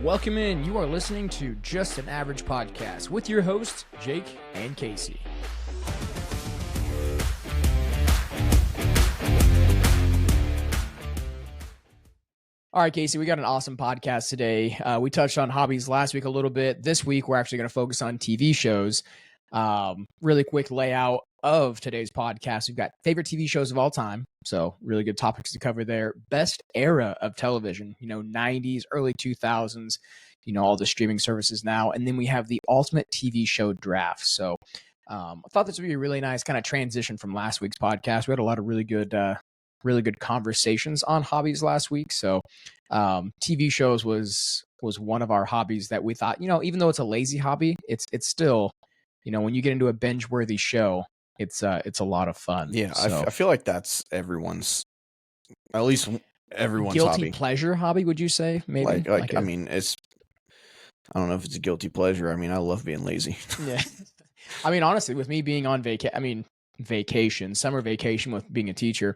Welcome in. You are listening to Just an Average Podcast with your hosts, Jake and Casey. All right, Casey, we got an awesome podcast today. We touched on hobbies last week a little bit. This week, we're actually going to focus on TV shows. Really quick layout of today's podcast. We've got favorite TV shows of all time. So really good topics to cover there. Best era of television, 90s, early 2000s, all the streaming services now. And then we have the ultimate TV show draft. So I thought this would be a really nice kind of transition from last week's podcast. We had a lot of really good conversations on hobbies last week. So TV shows was one of our hobbies that we thought, even though it's a lazy hobby, it's still, when you get into a binge-worthy show, it's a lot of fun. Yeah, so, I feel like that's everyone's, at least everyone's guilty hobby. pleasure hobby, would you say? Maybe. I mean, I don't know if it's a guilty pleasure. I mean, I love being lazy. Yeah. I mean, honestly, with me being on summer vacation with being a teacher,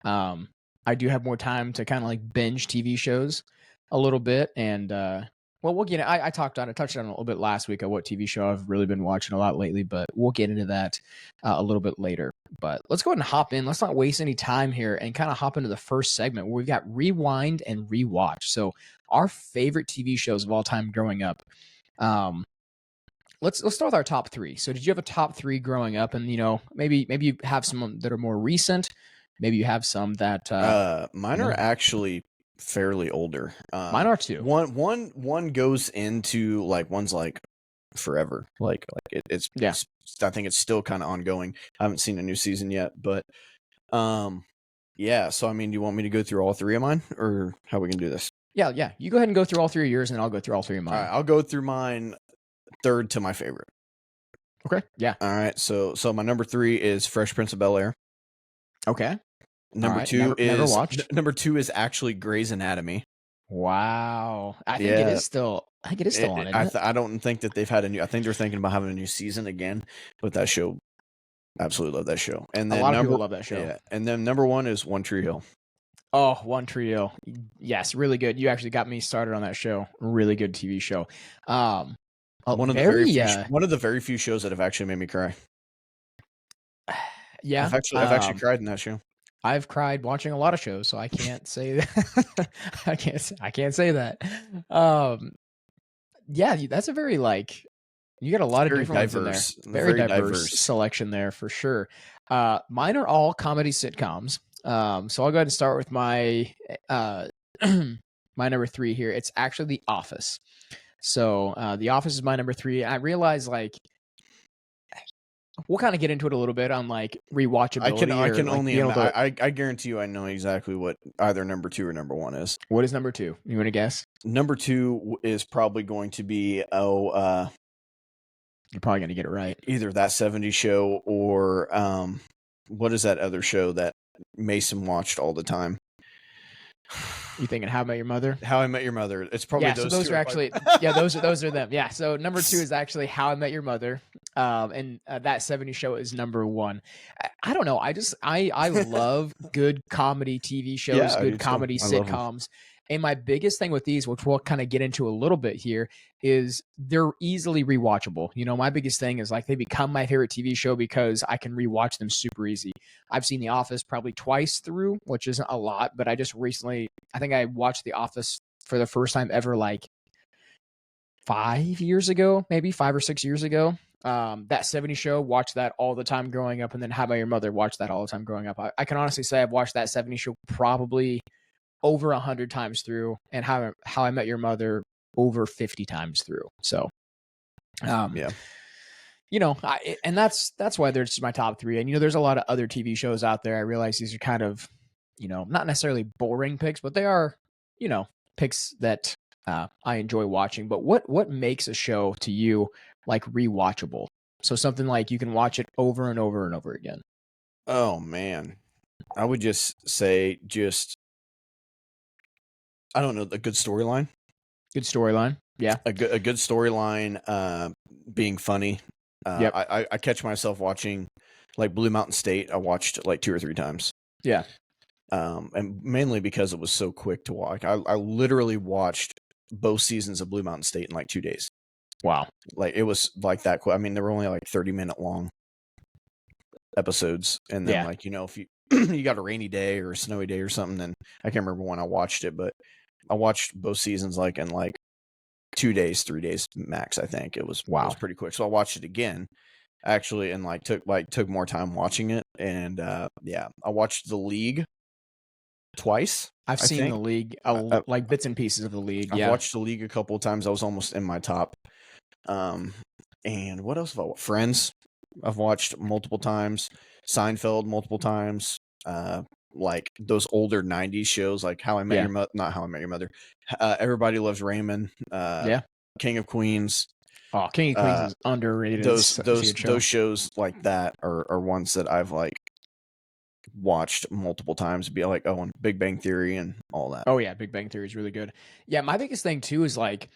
I do have more time to kind of like binge TV shows a little bit. And, we'll get it. I touched on it a little bit last week of what TV show I've really been watching a lot lately, but we'll get into that a little bit later. But let's go ahead and hop in. Let's not waste any time here and kind of hop into the first segment where we've got rewind and rewatch. So our favorite TV shows of all time growing up. Let's start with our top three. So did you have a top three growing up? And maybe you have some that are more recent. Maybe you have some that mine are actually fairly older. Mine are too. One goes into like one's like forever. Like it's yeah. I think it's still kind of ongoing. I haven't seen a new season yet, but yeah. So I mean, do you want me to go through all three of mine, or how we can do this? Yeah. You go ahead and go through all three of yours, and I'll go through all three of mine. All right, I'll go through mine third to my favorite. Okay. Yeah. All right. So my number 3 is Fresh Prince of Bel-Air. Okay. Number two is actually Grey's Anatomy. Wow. I think it is still on it. I don't think that they've had I think they're thinking about having a new season again, but that show, absolutely love that show. And then a lot of people love that show. Yeah. And then number 1 is One Tree Hill. Oh, One Tree Hill. Yes, really good. You actually got me started on that show. Really good TV show. One of the very few shows that have actually made me cry. Yeah. I've actually cried in that show. I've cried watching a lot of shows, so I can't say that. I can't say that. Yeah, that's a very you got a lot of different ones in there. Very diverse selection there for sure. Mine are all comedy sitcoms. So I'll go ahead and start with my my number 3 here. It's actually The Office. So The Office is my number 3. I realize we'll kind of get into it a little bit on rewatchability. I guarantee you I know exactly what either number 2 or number 1 is. What is number 2? You want to guess? Number 2 is probably going to be you're probably going to get it right. Either That 70s Show or what is that other show that Mason watched all the time? You thinking How I Met Your Mother? How I Met Your Mother. It's probably those. So those are actually those are them. Yeah. So number 2 is actually How I Met Your Mother. And That 70s Show is number 1. I don't know. I love good comedy TV shows, good comedy sitcoms. And my biggest thing with these, which we'll kind of get into a little bit here, is they're easily rewatchable. My biggest thing is they become my favorite TV show because I can rewatch them super easy. I've seen The Office probably twice through, which isn't a lot, but I just recently, I think I watched The Office for the first time ever 5 years ago, maybe 5 or 6 years ago. That 70s Show, watched that all the time growing up, and then How I Met Your Mother, watched that all the time growing up. I can honestly say I've watched That 70s Show probably over 100 times through, and How I Met Your Mother over 50 times through. So, yeah, and that's why they're just my top 3. And there's a lot of other TV shows out there. I realize these are kind of, not necessarily boring picks, but they are, picks that I enjoy watching. But what makes a show to you rewatchable? So something you can watch it over and over and over again. Oh man, I would just say I don't know, a good storyline. Good storyline. Yeah. A good storyline, being funny. Yep. I catch myself watching Blue Mountain State. I watched 2 or 3 times. Yeah. And mainly because it was so quick to watch. I literally watched both seasons of Blue Mountain State in like 2 days. Wow. Like it was like that quick. I mean, they were only like 30-minute long episodes, and then like if you you got a rainy day or a snowy day or something, then I can't remember when I watched it, but I watched both seasons like in like 2 days, 3 days max. I think it was pretty quick. So I watched it again actually, and took more time watching it. And I watched The League twice. I've seen The League, like bits and pieces of The League. I've watched The League a couple of times. I was almost in my top. And what else have I watched? Friends, I've watched multiple times. Seinfeld multiple times. Like those older 90s shows like How I Met Your Mother, not How I Met Your Mother. Everybody Loves Raymond. King of Queens. Oh, King of Queens is underrated. Those shows like that are ones that I've like watched multiple times. Be like, and Big Bang Theory and all that. Oh yeah, Big Bang Theory is really good. Yeah, my biggest thing too is like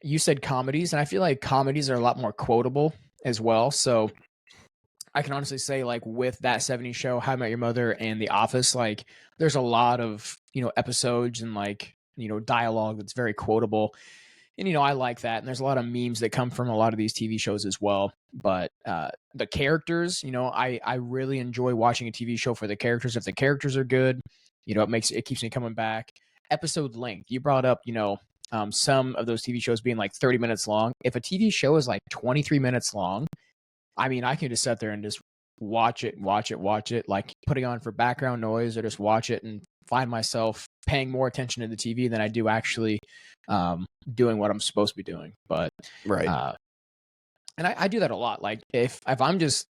you said comedies, and I feel like comedies are a lot more quotable as well. So I can honestly say, like, with that 70s show, How I Met Your Mother, and The Office, like, there's a lot of, episodes and, like, dialogue that's very quotable. And, I like that. And there's a lot of memes that come from a lot of these TV shows as well. But the characters, I really enjoy watching a TV show for the characters. If the characters are good, it keeps me coming back. Episode length. You brought up, some of those TV shows being like 30 minutes long. If a TV show is like 23 minutes long, I mean, I can just sit there and just watch it, like putting on for background noise, or just watch it and find myself paying more attention to the TV than I do actually doing what I'm supposed to be doing. But right. And I do that a lot. Like if I'm just,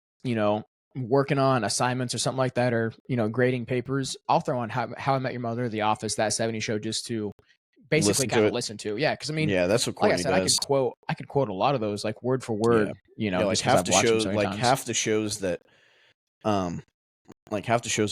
working on assignments or something like that, or, grading papers, I'll throw on How I Met Your Mother, The Office, that 70 show just to basically kind of listen to. Yeah, because I mean, that's what Courtney like I said, does. I could quote a lot of those like word for word. Like half the shows, half the shows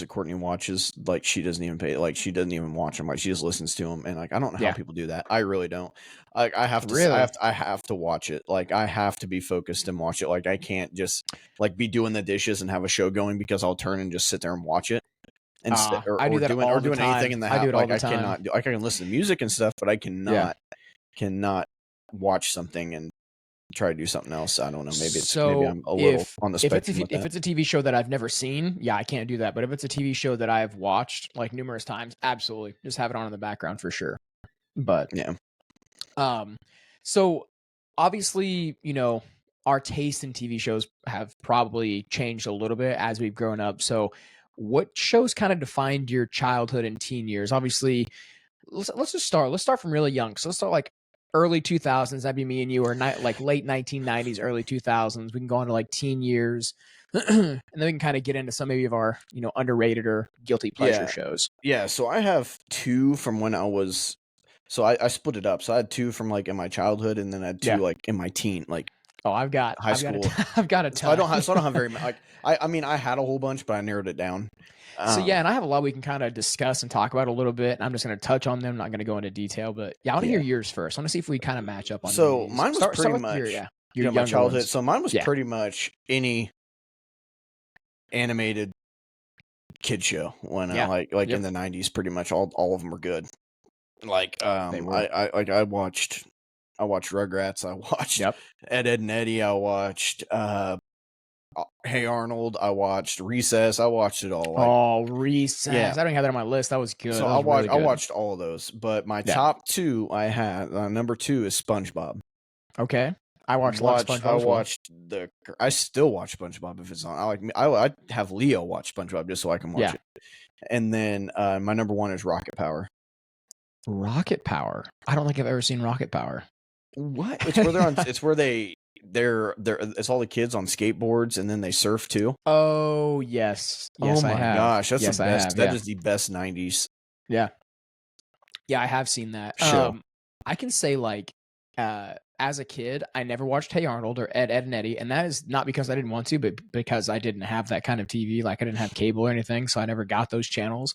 that Courtney watches, like she doesn't even pay, like she doesn't even watch them, like she just listens to them. And like I don't know how people do that. I really don't. Like I have to watch it. Like I have to be focused and watch it. Like I can't just like be doing the dishes and have a show going, because I'll turn and just sit there and watch it. And I do that all the time. Anything in the house. I do it all the I time. cannot do. I can listen to music and stuff, but I cannot watch something and try to do something else. I don't know. Maybe I'm a little on the spectrum. If it's a TV show that I've never seen, I can't do that. But if it's a TV show that I've watched like numerous times, absolutely, just have it on in the background for sure. But so obviously, our taste in TV shows have probably changed a little bit as we've grown up. So what shows kind of defined your childhood and teen years? Obviously, let's just start. Let's start from really young. So let's start like early 2000s. That'd be me and you, or like late 1990s, early 2000s. We can go into like teen years, and then we can kind of get into some maybe of our underrated or guilty pleasure shows. Yeah. So I have two from when I was. So I split it up. So I had two from like in my childhood, and then I had two like in my teen, like. Oh, I've got high school. I've got a ton. So I don't have very much. Like I mean, I had a whole bunch, but I narrowed it down. So and I have a lot we can kind of discuss and talk about a little bit. And I'm just going to touch on them. I'm not going to go into detail, but I want to hear yours first. I want to see if we kind of match up on. So mine was pretty much your my childhood. Ones. So mine was pretty much any animated kid show when I like in the 90s. Pretty much all of them were good. Like I watched Rugrats. I watched Ed, and Eddie. I watched Hey Arnold. I watched Recess. I watched it all. Recess. Yeah. I don't have that on my list. That was good. So I watched all of those. But my top two I had, number two is SpongeBob. Okay. I watched SpongeBob. I still watch SpongeBob if it's on. I have Leo watch SpongeBob just so I can watch it. And then my number one is Rocket Power. Rocket Power? I don't think I've ever seen Rocket Power. What? It's where they're on. It's where it's all the kids on skateboards and then they surf too. Oh yes. Yes, oh my gosh, that's the best. That is the best 90s. Yeah. Yeah, I have seen that show. I can say like as a kid, I never watched Hey Arnold or Ed, and Eddie, and that is not because I didn't want to, but because I didn't have that kind of TV. Like I didn't have cable or anything, so I never got those channels.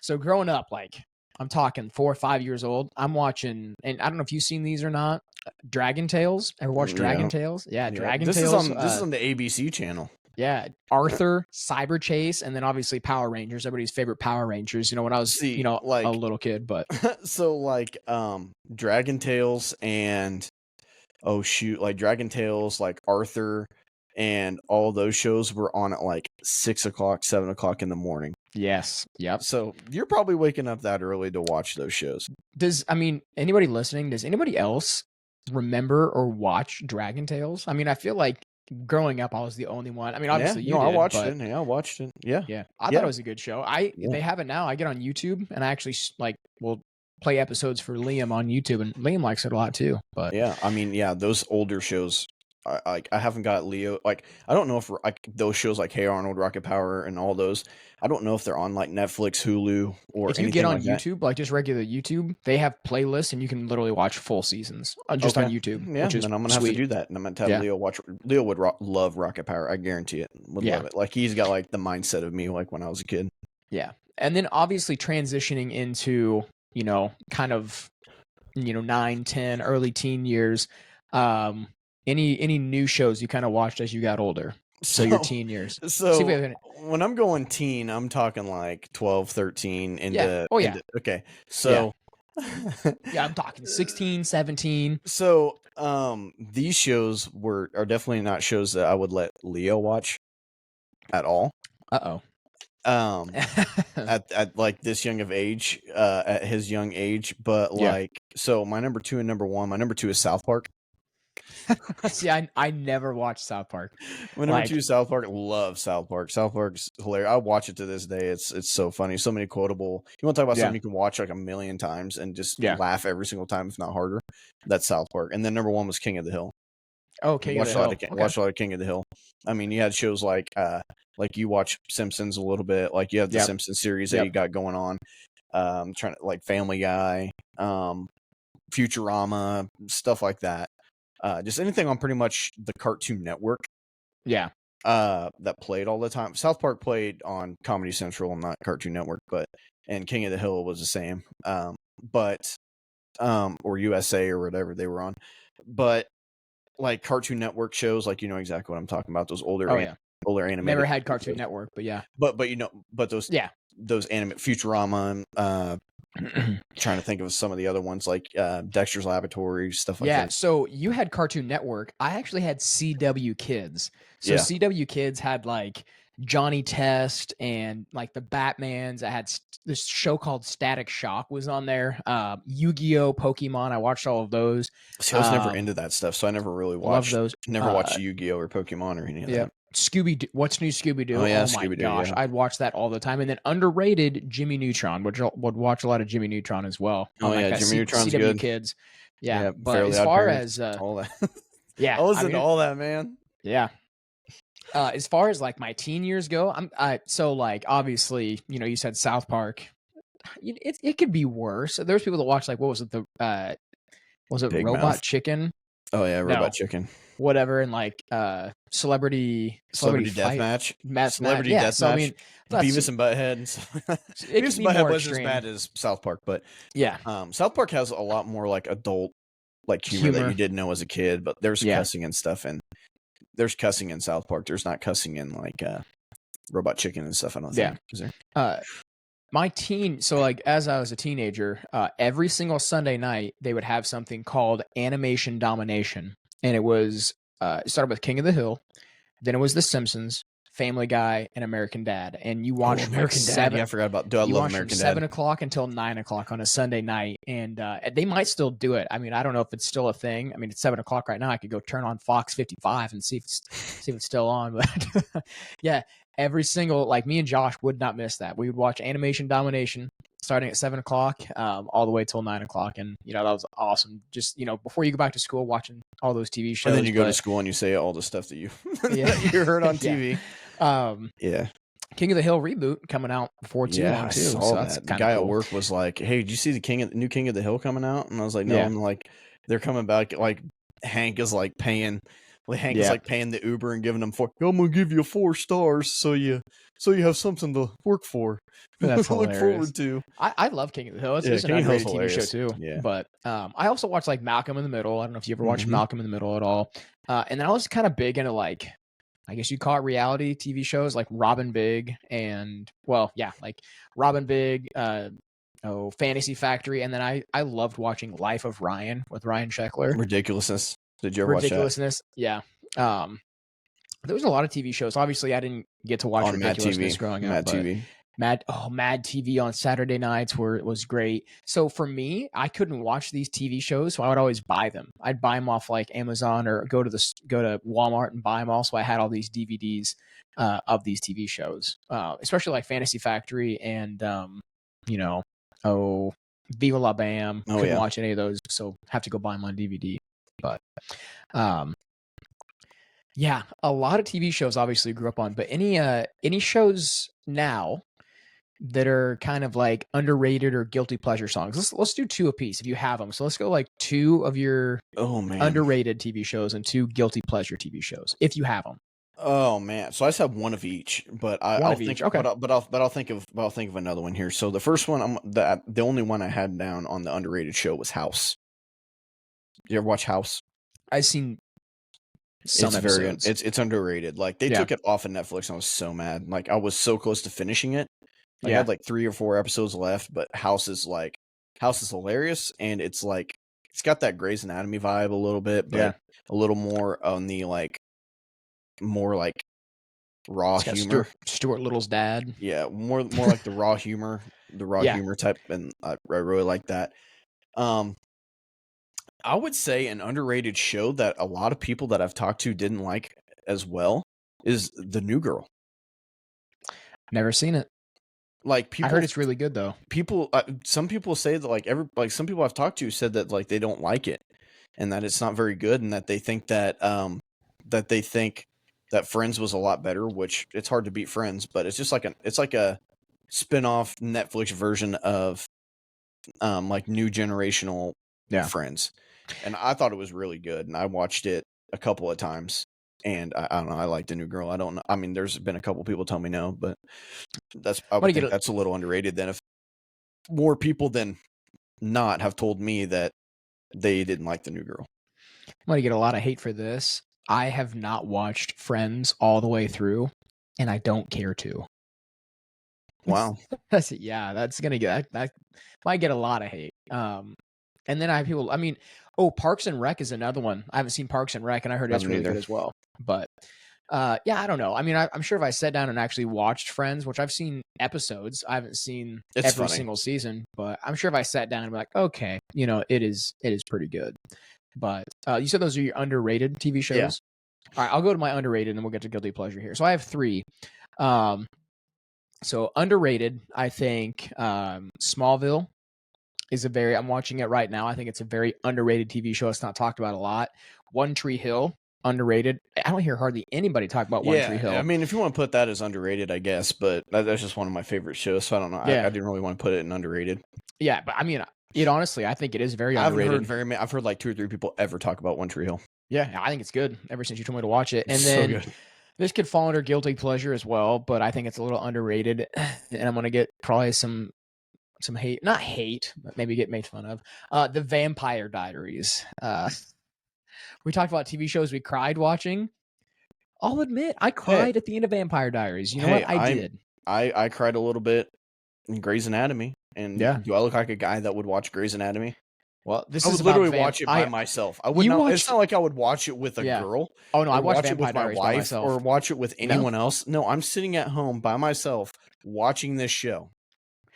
So growing up, like I'm talking 4 or 5 years old, I'm watching, and I don't know if you've seen these or not, Dragon Tales. Ever watched Dragon Tales? Yeah, Dragon Tales. This is on the ABC channel. Yeah, Arthur, Cyber Chase, and then obviously Power Rangers. Everybody's favorite Power Rangers. When I was See, a like, little kid, but so like Dragon Tales and oh shoot, like Dragon Tales, like Arthur, and all those shows were on at like 6 o'clock, 7 o'clock in the morning. yes, yep. So you're probably waking up that early to watch those shows. Anybody listening? Does anybody else remember or watch Dragon Tales? I feel like growing up, I was the only one. Obviously you did, I watched but it. Yeah, I watched it. Yeah, yeah, I thought it was a good show. They have it now. I get on YouTube and I actually will play episodes for Liam on YouTube, and Liam likes it a lot too. But yeah, those older shows. I haven't got Leo. Like, I don't know if those shows like Hey Arnold, Rocket Power, and all those. I don't know if they're on like Netflix, Hulu, or if you anything get on like that. YouTube, like just regular YouTube, they have playlists and you can literally watch full seasons just on YouTube. Yeah, which is then I'm gonna sweet. have to do that, and I'm gonna have Leo watch. Leo would love Rocket Power. I guarantee it. Would love it. Like, he's got like the mindset of me, like when I was a kid. Yeah, and then obviously transitioning into kind of 9, 10, early teen years. Any new shows you kind of watched as you got older? So your teen years. So when I'm going teen, I'm talking like 12, 13 into. Okay. So yeah, I'm talking 16, 17. So these shows are definitely not shows that I would let Leo watch at all. At like this young of age, at his young age, but so my number 2 and number 1, my number 2 is South Park. See, I never watched South Park. My number 2 is South Park. Love South Park. South Park's hilarious. I watch it to this day. It's so funny. So many quotable. You want to talk about something you can watch like a million times and just laugh every single time, if not harder. That's South Park. And then number 1 was King of the Hill. Oh, King of the Hill. Watch a lot of King of the Hill. You had shows like you watch Simpsons a little bit. Like, you have the Simpsons series that you got going on. Trying to like Family Guy, Futurama, stuff like that. Just anything on pretty much the Cartoon Network. Yeah. That played all the time. South Park played on Comedy Central, not Cartoon Network, and King of the Hill was the same. Or USA or whatever they were on. But like Cartoon Network shows, like, exactly what I'm talking about. Those older animated. Never had Cartoon Network, but yeah. But those animated Futurama, trying to think of some of the other ones like Dexter's Laboratory, stuff like that. Yeah, so you had Cartoon Network. I actually had CW Kids. So CW Kids had like Johnny Test and like the Batmans. I had this show called Static Shock was on there. Yu-Gi-Oh, Pokemon. I watched all of those. See, I was never into that stuff, so I never really watched those. Never watched Yu-Gi-Oh or Pokemon or any of that. Scooby-Doo. What's New Scooby-Doo? Oh yeah, my gosh, I'd watch that all the time. And then underrated Jimmy Neutron, which would watch a lot of Jimmy Neutron as well. Jimmy Neutron's CW good. Kids. Yeah, but Fairly as far Parents, as all that, I was into all that, man. Yeah. As far as like my teen years go, so like obviously you said South Park. It could be worse. There's people that watch like what was it Big Robot Mouth. Chicken? Oh yeah, Robot Chicken. Whatever, and like Celebrity Deathmatch, Celebrity Deathmatch. Beavis and Butthead. And Beavis and Butthead wasn't as bad as South Park, but South Park has a lot more like adult like humor that you didn't know as a kid. But there's cussing and stuff, and there's cussing in South Park. There's not cussing in like Robot Chicken and stuff. I don't think. Is there? My teen, so like as I was a teenager, every single Sunday night they would have something called Animation Domination, and it was it started with King of the Hill, then it was The Simpsons, Family Guy, and American Dad, and you watched American Dad. Yeah, I forgot about. I love American Dad. 7 o'clock until 9 o'clock on a Sunday night, and they might still do it. I don't know if it's still a thing. It's 7 o'clock right now. I could go turn on Fox 55 and see if it's still on. But yeah. Every single, like me and Josh would not miss that. We would watch Animation Domination starting at 7 o'clock, all the way till 9 o'clock. And, that was awesome. Just, before you go back to school, watching all those TV shows. And then you go to school and you say all the stuff that you, that you heard on TV. King of the Hill reboot coming out before too long, too. I saw that. The guy at work was like, hey, did you see the new King of the Hill coming out? And I was like, no. I'm like, they're coming back. Like, Hank is like paying. Hank is like paying the Uber and giving them I'm gonna give you 4 stars so you have something to work for. That's look forward to. I love King of the Hill. It's just an underrated TV show too. Yeah. But I also watch like Malcolm in the Middle. I don't know if you ever watched Malcolm in the Middle at all. And then I was kind of big into like I guess you call it reality TV shows like Robin Big and like Robin Big, Fantasy Factory, and then I loved watching Life of Ryan with Ryan Sheckler. Ridiculousness. Did you ever watch that? Ridiculousness, yeah. There was a lot of TV shows. Obviously, I didn't get to watch On Mad Ridiculousness TV. growing up, Mad but TV. Mad TV on Saturday nights was great. So for me, I couldn't watch these TV shows, so I would always buy them. I'd buy them off like Amazon or go to Walmart and buy them all. So I had all these DVDs of these TV shows, especially like Fantasy Factory and Viva La Bam. Couldn't watch any of those, so have to go buy them on DVD. But yeah, a lot of TV shows obviously grew up on, but any shows now that are kind of like underrated or guilty pleasure songs. Let's do two apiece if you have them. So let's go like two of your underrated TV shows and two guilty pleasure TV shows if you have them. Oh man, so I just have one of each, but I'll think. Okay. But I'll think of another one here. So the first one, the only one I had down on the underrated show was House. You ever watch House? I've seen some episodes. It's underrated. Like they took it off of Netflix, and I was so mad. Like I was so close to finishing it. I had like 3 or 4 episodes left, but House is hilarious, and it's got that Grey's Anatomy vibe a little bit, but a little more on the more raw humor. Stuart Little's dad. Yeah, more like the raw humor, humor type, and I really like that. I would say an underrated show that a lot of people that I've talked to didn't like as well is The New Girl. Never seen it. Like people, I heard it's really good though. Some people say that some people I've talked to said that they don't like it, and that it's not very good, and that they think that that Friends was a lot better, which it's hard to beat Friends, but it's just like a spin-off Netflix version of new generational Friends. And I thought it was really good, and I watched it a couple of times, and I don't know, I like The New Girl. I don't know. I mean, there's been a couple people tell me no, but I would think that's a little underrated. Then if more people than not have told me that they didn't like The New Girl. I'm going to get a lot of hate for this. I have not watched Friends all the way through, and I don't care to. Wow. That's going to get that might get a lot of hate. And then I have people, Parks and Rec is another one. I haven't seen Parks and Rec, and I heard it's really good as well. But I don't know. I mean, I'm sure if I sat down and actually watched Friends, which I've seen episodes, I haven't seen every single season, but I'm sure if I sat down and be like, okay, it is pretty good. But you said those are your underrated TV shows? Yeah. All right, I'll go to my underrated and we'll get to guilty pleasure here. So I have 3. So underrated, I think Smallville is I'm watching it right now. I think it's a very underrated TV show. It's not talked about a lot. One Tree Hill, underrated. I don't hear hardly anybody talk about One Tree Hill. I mean, if you want to put that as underrated, I guess, but that's just one of my favorite shows, so I don't know. I didn't really want to put it in underrated. Yeah, but I mean, honestly, I think it is very underrated. I've heard like 2 or 3 people ever talk about One Tree Hill. Yeah, I think it's good ever since you told me to watch it. And then so good. This could fall under guilty pleasure as well, but I think it's a little underrated, and I'm going to get probably some hate, not hate, but maybe get made fun of. The Vampire Diaries. We talked about TV shows we cried watching. I'll admit, I cried at the end of Vampire Diaries. You know what? I did. I cried a little bit in Grey's Anatomy. And do I look like a guy that would watch Grey's Anatomy? Well, I would literally watch it by myself. I would not. It's not like I would watch it with a girl. Oh no, I watch Vampire Diaries by myself, or watch it with anyone else. No, I'm sitting at home by myself watching this show.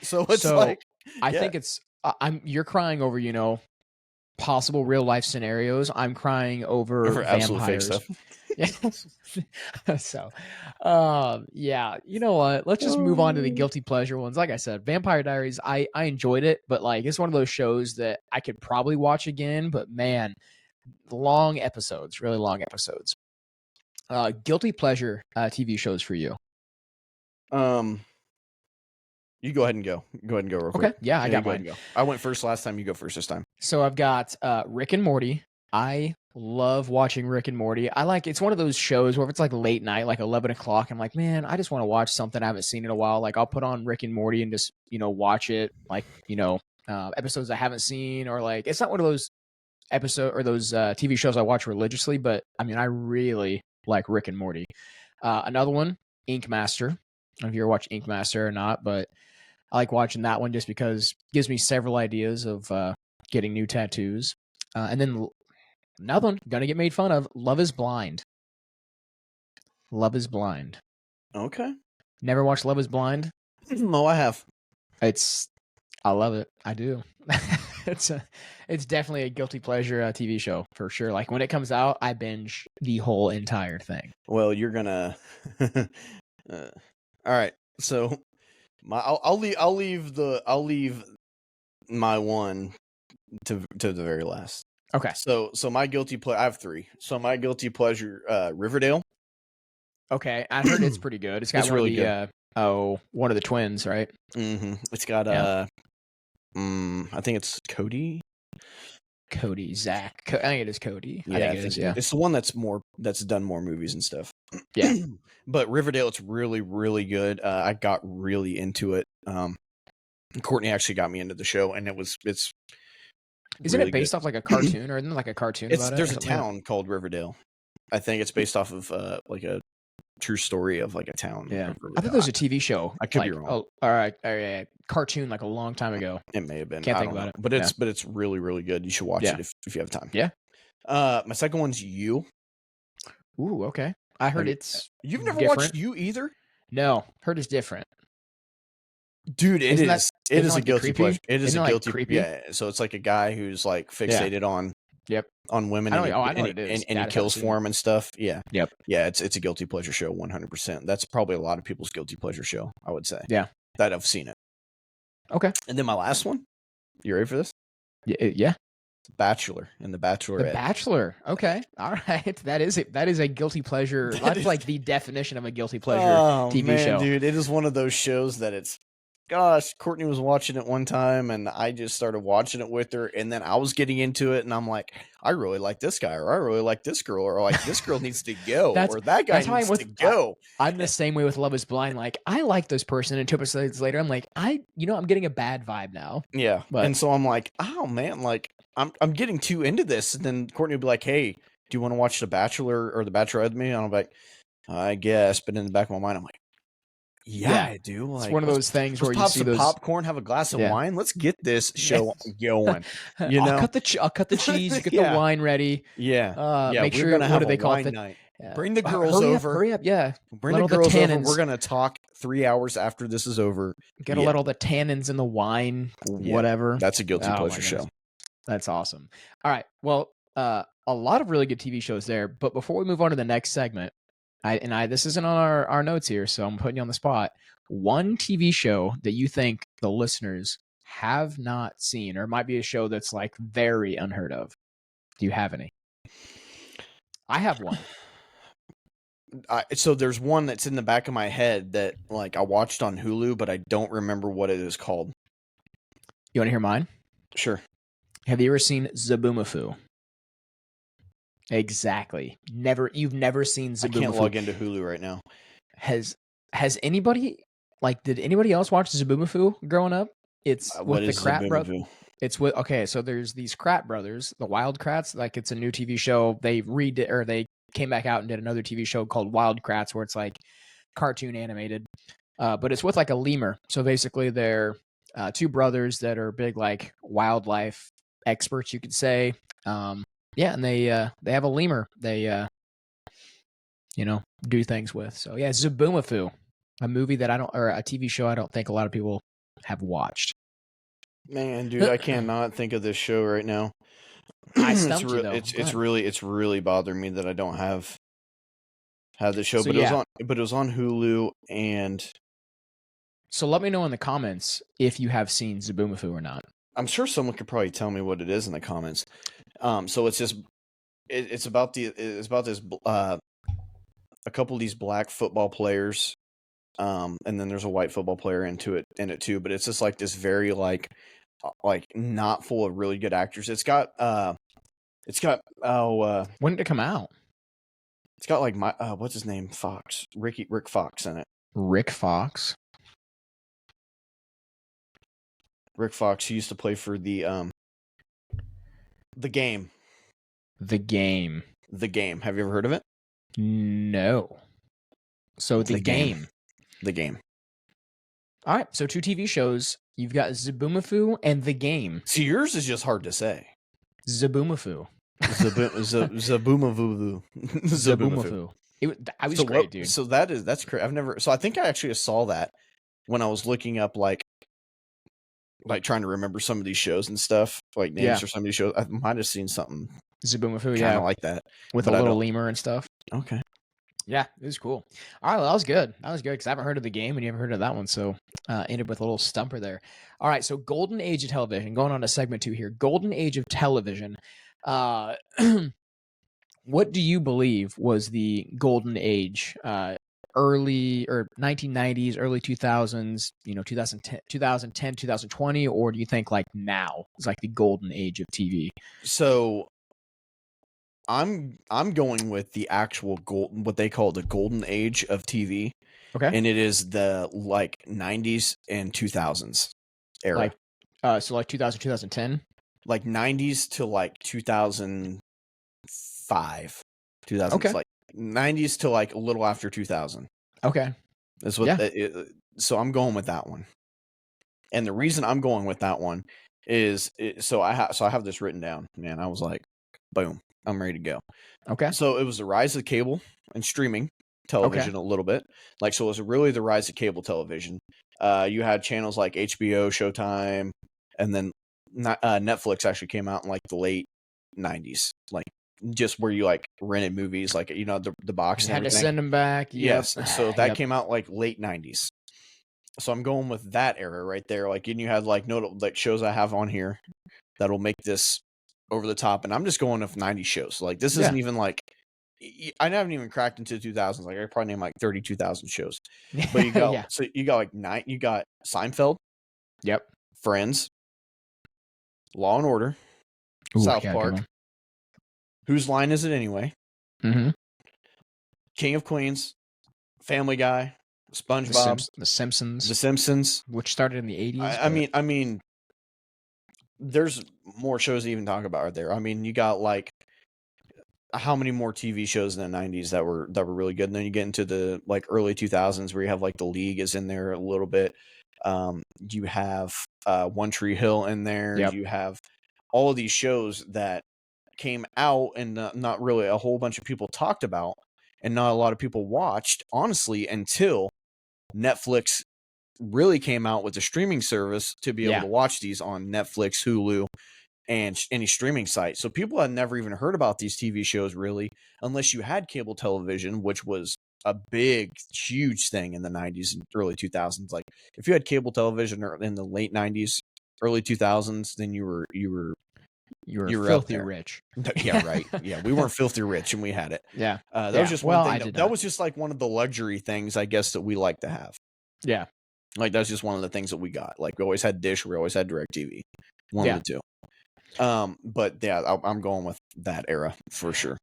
So it's I think it's you're crying over possible real life scenarios. I'm crying over vampires. Fake stuff. So, you know what? Let's just move on to the guilty pleasure ones. Like I said, Vampire Diaries, I enjoyed it, but it's one of those shows that I could probably watch again, but man, long episodes, really long episodes. Guilty pleasure TV shows for you. You go ahead and go. Go ahead and go real quick. Okay. Yeah, I got mine. Go. I went first last time. You go first this time. So I've got Rick and Morty. I love watching Rick and Morty. It's one of those shows where if it's like late night, like 11 o'clock, I'm like, man, I just want to watch something I haven't seen in a while. Like I'll put on Rick and Morty and just, watch it. Episodes I haven't seen, or it's not one of those episodes or those TV shows I watch religiously, but I mean, I really like Rick and Morty. Another one, Ink Master. I don't know if you ever watch Ink Master or not, but I like watching that one just because it gives me several ideas of getting new tattoos. And then another one, gonna get made fun of, Love is Blind. Love is Blind. Okay. Never watched Love is Blind? No, I have. I love it. I do. It's definitely a guilty pleasure TV show for sure. Like when it comes out, I binge the whole entire thing. Well, you're gonna. All right. So I'll leave my one to the very last. Okay. So my guilty pleasure. I have three. So my guilty pleasure, Riverdale. Okay. I heard it's pretty good. It's got It's one really of the one of the twins, right? Mm-hmm. It's got Yeah. I think it's Cody. Cody, Zach. I think it is Cody. Yeah, I think it is. Yeah. It's the one that's done more movies and stuff. Yeah. But Riverdale, it's really, really good. I got really into it. Courtney actually got me into the show, and it's Isn't really it based good. off like a cartoon, or isn't it like a cartoon about it? There's a town called Riverdale. I think it's based off of like a true story of like a town. Yeah, I thought there was a TV show. I could be wrong. Oh, all right, cartoon like a long time ago. It may have been. Can't I think don't about know. it. But it's really, really good. You should watch Yeah. it if you have time. Yeah. My second one's You. Ooh, okay. I heard it's You've never different. watched You either? No, heard it's different. Dude, it is a like guilty pleasure. It is Isn't a it, like, guilty creepy? Yeah, so it's like a guy who's like fixated on women I know and what it is. and he kills for them and stuff. Yeah. Yep. Yeah, it's a guilty pleasure show 100%. That's probably a lot of people's guilty pleasure show, I would say. Yeah. That I've seen it. Okay. And then my last one. You ready for this? Yeah. Bachelor and The Bachelorette. The Bachelor. Okay. All right. That is a guilty pleasure. That's like the definition of a guilty pleasure TV show. Dude, it is one of those shows that gosh, Courtney was watching it one time and I just started watching it with her, and then I was getting into it and I'm like, I really like this guy, or I really like this girl, or like this girl needs to go, or that guy needs to go. I'm the same way with Love is Blind. Like, I like this person, and 2 episodes later, I'm like, I'm getting a bad vibe now. Yeah. And so I'm like, oh man, like I'm getting too into this. And then Courtney would be like, hey, do you want to watch The Bachelor or The Bachelorette with me? And I'm like, I guess. But in the back of my mind, I'm like, yeah, I do. Like, it's one of those things where you pop see some those popcorn, have a glass of wine. Let's get this show going. You know, I'll cut the cheese, get the wine ready. Yeah. Make sure. Gonna what do they call it? Night. Bring the girls over. Hurry up. Yeah. Bring the girls over. We're gonna talk 3 hours after this is over. Gotta let all the tannins in the wine. Whatever. That's a guilty pleasure show. That's awesome. All right. Well, a lot of really good TV shows there. But before we move on to the next segment, this isn't on our notes here, so I'm putting you on the spot. One TV show that you think the listeners have not seen, or it might be a show that's like very unheard of. Do you have any? I have one. So there's one that's in the back of my head that like I watched on Hulu, but I don't remember what it is called. You want to hear mine? Sure. Have you ever seen Zaboomafoo? Exactly. You've never seen Zaboomafoo. I can't log into Hulu right now. Has anybody did anybody else watch Zaboomafoo growing up? It's with the Krat brothers. It's with so there's these Krat brothers, the Wild Krats. Like, it's a new TV show. They they came back out and did another TV show called Wild Krats, where it's like cartoon animated. But it's with like a lemur. So basically they're two brothers that are big like wildlife experts, you could say. And they have a lemur they do things with. So yeah, Zaboomafoo, a movie that a TV show I don't think a lot of people have watched. Man, dude, I cannot think of this show right now. I stumped you though. It's really bothering me that I don't have the show, but it was on Hulu. And so let me know in the comments if you have seen Zaboomafoo or not. I'm sure someone could probably tell me what it is in the comments. So it's about this a couple of these black football players, and then there's a white football player in it too. But it's just like this very like not full of really good actors. It's got when did it come out? It's got like what's his name? Rick Fox in it. Rick Fox. Rick Fox, he used to play for the Game. The Game. The Game. Have you ever heard of it? No. So the game. The game. All right. So 2 TV shows. You've got Zaboomafoo and The Game. See, yours is just hard to say. Zaboomafoo. Zaboomafoo. Zaboomafoo. I was great, dude. So that's crazy. I think I actually saw that when I was looking up like trying to remember some of these shows and stuff, like names for some of these shows. I might have seen something Zaboomafoo, kind of like that with a little lemur and stuff. Okay. Yeah, it was cool. All right, well, that was good. Because I haven't heard of The Game and you haven't heard of that one, so ended with a little stumper there. All right, so Golden Age of Television. Going on to segment 2 here. Golden Age of Television. What do you believe was the golden age? Early or 1990s, early 2000s, 2010, 2020, or do you think like now is like the golden age of TV? So I'm going with the actual what they call the golden age of TV. Okay. And it is the like 90s and 2000s era. Like so like 2000, 2010? Like 90s to like 2005. 2000s, okay. Like 90s to like a little after 2000. Okay. That's what so I'm going with that one. And the reason I'm going with that one is I have this written down, man. I was like, boom, I'm ready to go. Okay. So it was the rise of cable and streaming television a little bit. Like, so it was really the rise of cable television. You had channels like HBO, Showtime, and then Netflix actually came out in like the late 90s. Like, just where you like rented movies, like, the box and had everything. To send them back. Yes. So that came out like late 90s. So I'm going with that era right there. Like, and you had like shows I have on here that'll make this over the top, and I'm just going with 90 shows. Like, this isn't even like, I haven't even cracked into 2000s. Like, I probably named like 32,000 shows. But you got so you got like you got Seinfeld. Yep. Friends. Law and Order. South Park. Whose Line Is It Anyway? Mm-hmm. King of Queens. Family Guy. SpongeBob. The Simpsons. The Simpsons, which started in the 80s. I mean, there's more shows to even talk about right there. I mean, you got like how many more TV shows in the 90s that were really good, and then you get into the like early 2000s where you have like The League is in there a little bit. You have One Tree Hill in there. Yep. You have all of these shows that came out and not really a whole bunch of people talked about, and not a lot of people watched, honestly, until Netflix really came out with a streaming service to be able to watch these on Netflix, Hulu, and any streaming site. So people had never even heard about these TV shows really, unless you had cable television, which was a big, huge thing in the 90s and early 2000s. Like, if you had cable television in the late 90s, early 2000s, then you were filthy rich. Yeah, right. Yeah, we weren't filthy rich, and we had it. Yeah, that was just one thing. That was just like one of the luxury things, I guess, that we like to have. Yeah, like that's just one of the things that we got. Like, we always had Dish, we always had DirecTV. One of the two. But yeah, I'm going with that era for sure.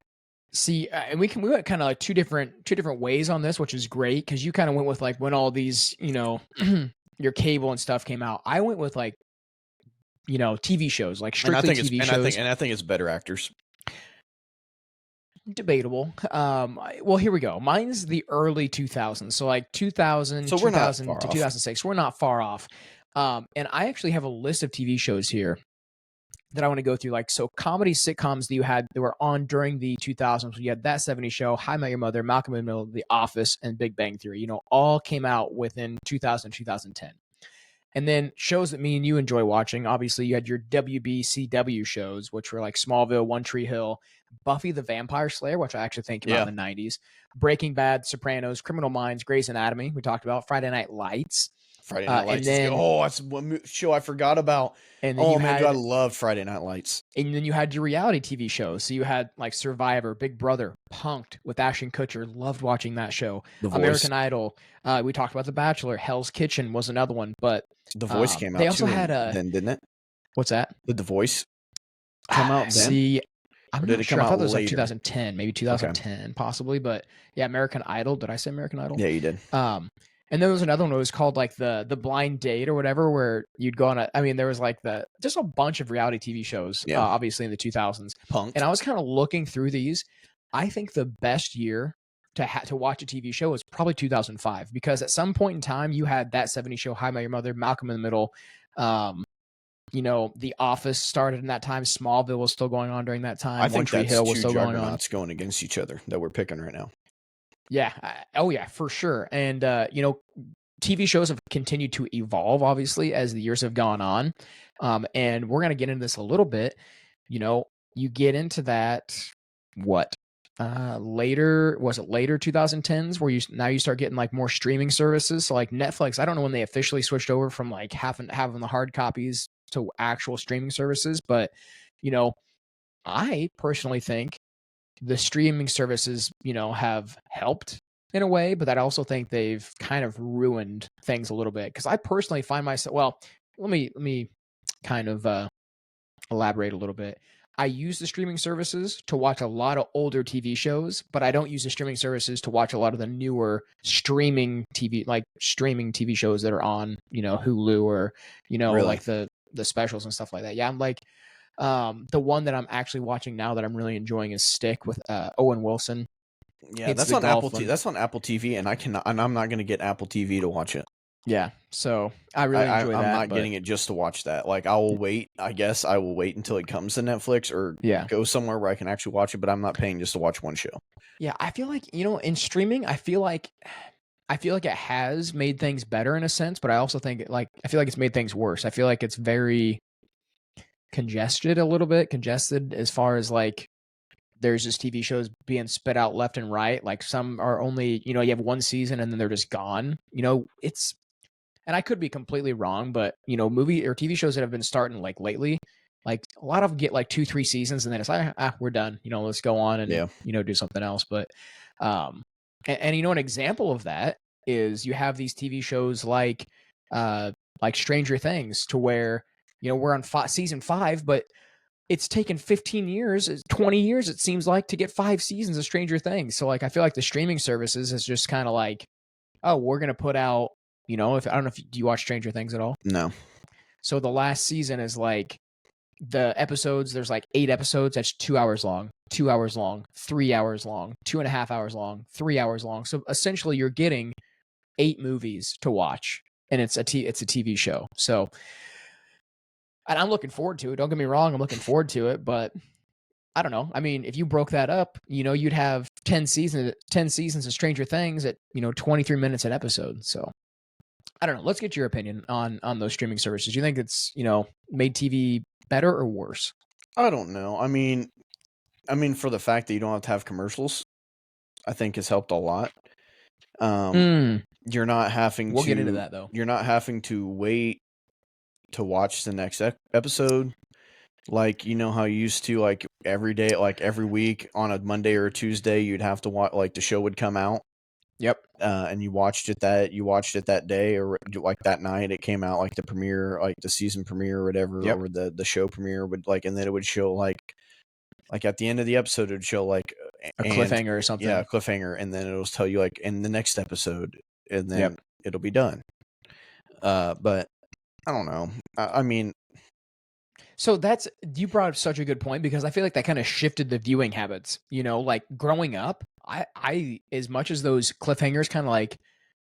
See, and we went kind of like two different ways on this, which is great because you kind of went with like when all these your cable and stuff came out. I went with like TV shows, like strictly TV shows. And I think it's better actors. Debatable. Well, here we go. Mine's the early 2000s, so like 2000, so 2000 to 2006. We're not far off. And I actually have a list of TV shows here that I want to go through. Like, so comedy sitcoms that were on during the 2000s. You had That 70s Show, How I Met Your Mother, Malcolm in the Middle, The Office, and Big Bang Theory. All came out within 2000, 2010. And then shows that me and you enjoy watching. Obviously, you had your WBCW shows, which were like Smallville, One Tree Hill, Buffy the Vampire Slayer, which I actually think came out in the 90s, Breaking Bad, Sopranos, Criminal Minds, Grey's Anatomy. We talked about Friday Night Lights. Friday Night Lights. That's one show I forgot about. And then I love Friday Night Lights. And then you had your reality TV shows. So you had like Survivor, Big Brother, Punk'd with Ashton Kutcher. Loved watching that show. The Voice. American Idol. We talked about The Bachelor. Hell's Kitchen was another one. But The Voice came out. They also had then, didn't it? What's that? Did The Voice come out then? See, I'm not sure. I thought it was like 2010, maybe 2010, possibly. But yeah, American Idol. Did I say American Idol? Yeah, you did. And there was another one that was called like the Blind Date or whatever, where you'd go on there was like just a bunch of reality TV shows, obviously in the 2000s. Punk'd. And I was kind of looking through these. I think the best year to watch a TV show was probably 2005, because at some point in time you had That 70s Show, How I Met Your Mother, Malcolm in the Middle, The Office started in that time. Smallville was still going on during that time. I think One Tree that's Hill was two still going on. juggernauts going against each other that we're picking right now. Yeah. Oh yeah, for sure. And TV shows have continued to evolve, obviously, as the years have gone on. And we're going to get into this a little bit. You get into that, later 2010s, where you start getting like more streaming services. So like Netflix, I don't know when they officially switched over from like having the hard copies to actual streaming services, but I personally think the streaming services, have helped in a way, but I also think they've kind of ruined things a little bit, because I personally find myself, well, let me kind of elaborate a little bit. I use the streaming services to watch a lot of older TV shows, but I don't use the streaming services to watch a lot of the newer streaming TV shows that are on, Hulu, or, Really? like the specials and stuff like that. Yeah, I'm like, the one that I'm actually watching now that I'm really enjoying is Stick with Owen Wilson. Yeah, that's on Apple TV. That's on Apple TV, and I'm not going to get Apple TV to watch it. Yeah, so I really enjoy that. I'm not getting it just to watch that. Like, I will wait. I guess I will wait until it comes to Netflix, or go somewhere where I can actually watch it. But I'm not paying just to watch one show. Yeah, I feel like in streaming, I feel like it has made things better in a sense, but I also think I feel like it's made things worse. I feel like it's very congested as far as like there's just TV shows being spit out left and right. Like some are only, you have one season and then they're just gone. And I could be completely wrong, but movie or TV shows that have been starting like lately, like a lot of them get like 2-3 seasons and then it's like, we're done. Let's go on and do something else. But and an example of that is you have these TV shows like Stranger Things, to where we're on season 5, but it's taken 15 years, 20 years, it seems like, to get 5 seasons of Stranger Things. So like I feel like the streaming services is just kind of like, oh, we're gonna put out, if I don't know if do you watch Stranger Things at all? No. So the last season is like the episodes, there's like 8 episodes that's 2 hours long, 2 hours long, 3 hours long, 2.5 hours long, 3 hours long. So essentially you're getting 8 movies to watch, and it's a TV show. So, and I'm looking forward to it. Don't get me wrong, I'm looking forward to it, but I don't know. I mean, if you broke that up, you'd have 10 seasons of Stranger Things at, 23 minutes an episode. So I don't know. Let's get your opinion on those streaming services. Do you think it's, made TV better or worse? I don't know. I mean, for the fact that you don't have to have commercials, I think has helped a lot. You're not having We'll get into that though. You're not having to wait to watch the next episode. Like, how you used to, like every day, like every week on a Monday or a Tuesday, you'd have to watch, like the show would come out. Yep. And you watched it that day, or like that night it came out, like the premiere, like the season premiere or whatever, or the show premiere would like, and then it would show like at the end of the episode, it would show like a cliffhanger or something. Yeah, a cliffhanger, and then it'll tell you like in the next episode, and then it'll be done. But I don't know. I mean, so you brought up such a good point, because I feel like that kind of shifted the viewing habits. Like growing up, I as much as those cliffhangers kind of like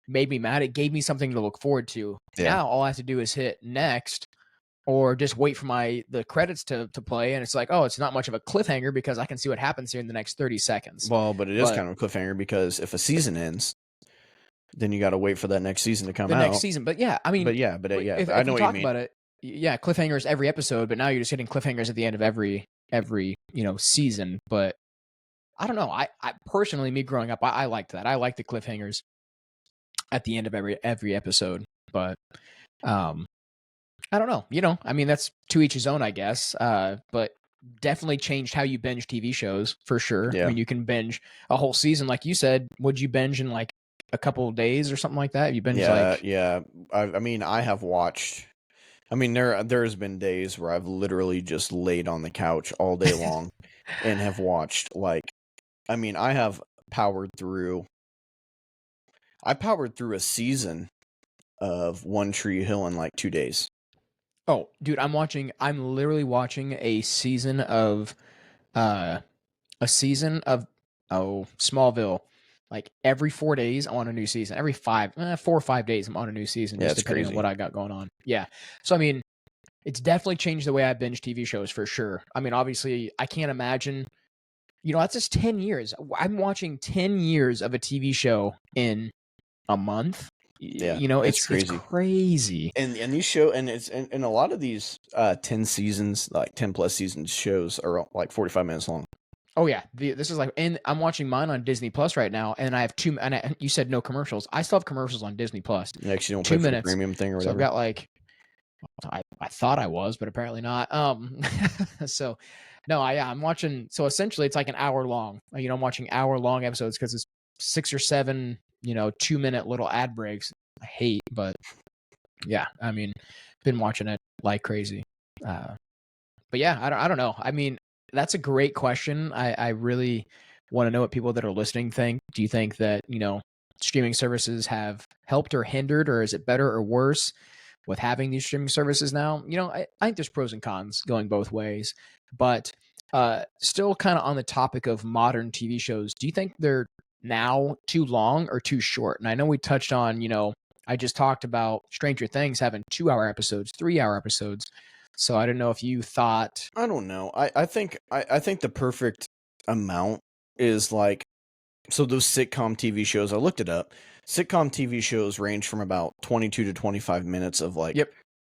made me mad, it gave me something to look forward to. Yeah. Now all I have to do is hit next, or just wait for the credits to play, and it's like, oh, it's not much of a cliffhanger because I can see what happens here in the next 30 seconds. Well, but it is kind of a cliffhanger, because if a season ends, then you got to wait for that next season to come out. The next season, but yeah, I mean, if I know what you mean. About it, yeah, cliffhangers every episode, but now you're just hitting cliffhangers at the end of every season. But I don't know. I personally, me growing up, I liked that. I liked the cliffhangers at the end of every episode. But I don't know. I mean, that's to each his own, I guess. But definitely changed how you binge TV shows for sure. Yeah. I mean, you can binge a whole season, like you said. Would you binge in like a couple of days or something like that? You binge yeah. I mean, I have watched. I mean, there's been days where I've literally just laid on the couch all day long and have watched I mean, I powered through a season of One Tree Hill in like 2 days. Oh, dude, I'm literally watching a season of Smallville like every 4 days I'm on a new season. Every 4 or 5 days I'm on a new season, just depending on what I got going on. Yeah. So I mean, it's definitely changed the way I binge TV shows for sure. I mean, obviously, I can't imagine. That's just 10 years. I'm watching 10 years of a TV show in a month. Yeah, It's crazy. It's crazy. And these show and a lot of these 10 seasons, like 10 plus seasons shows are like 45 minutes long. Oh yeah, this is like, and I'm watching mine on Disney Plus right now, and I have you said no commercials. I still have commercials on Disney Plus. You actually don't pay for the premium thing or whatever. So I've got like, I thought I was, but apparently not. So no, I'm watching. So essentially, it's like an hour long. I'm watching hour long episodes because it's 6 or 7, 2-minute little ad breaks. I hate, but yeah, I mean, been watching it like crazy. But yeah, I don't know. I mean, that's a great question. I really want to know what people that are listening think. Do you think that, streaming services have helped or hindered, or is it better or worse with having these streaming services now? I think there's pros and cons going both ways, but still kind of on the topic of modern TV shows, do you think they're now too long or too short? And I know we touched on, I just talked about Stranger Things having 2-hour episodes, 3-hour episodes. So I don't know if you thought. I don't know. I think the perfect amount is like, so those sitcom TV shows, I looked it up. Sitcom TV shows range from about 22 to 25 minutes of like,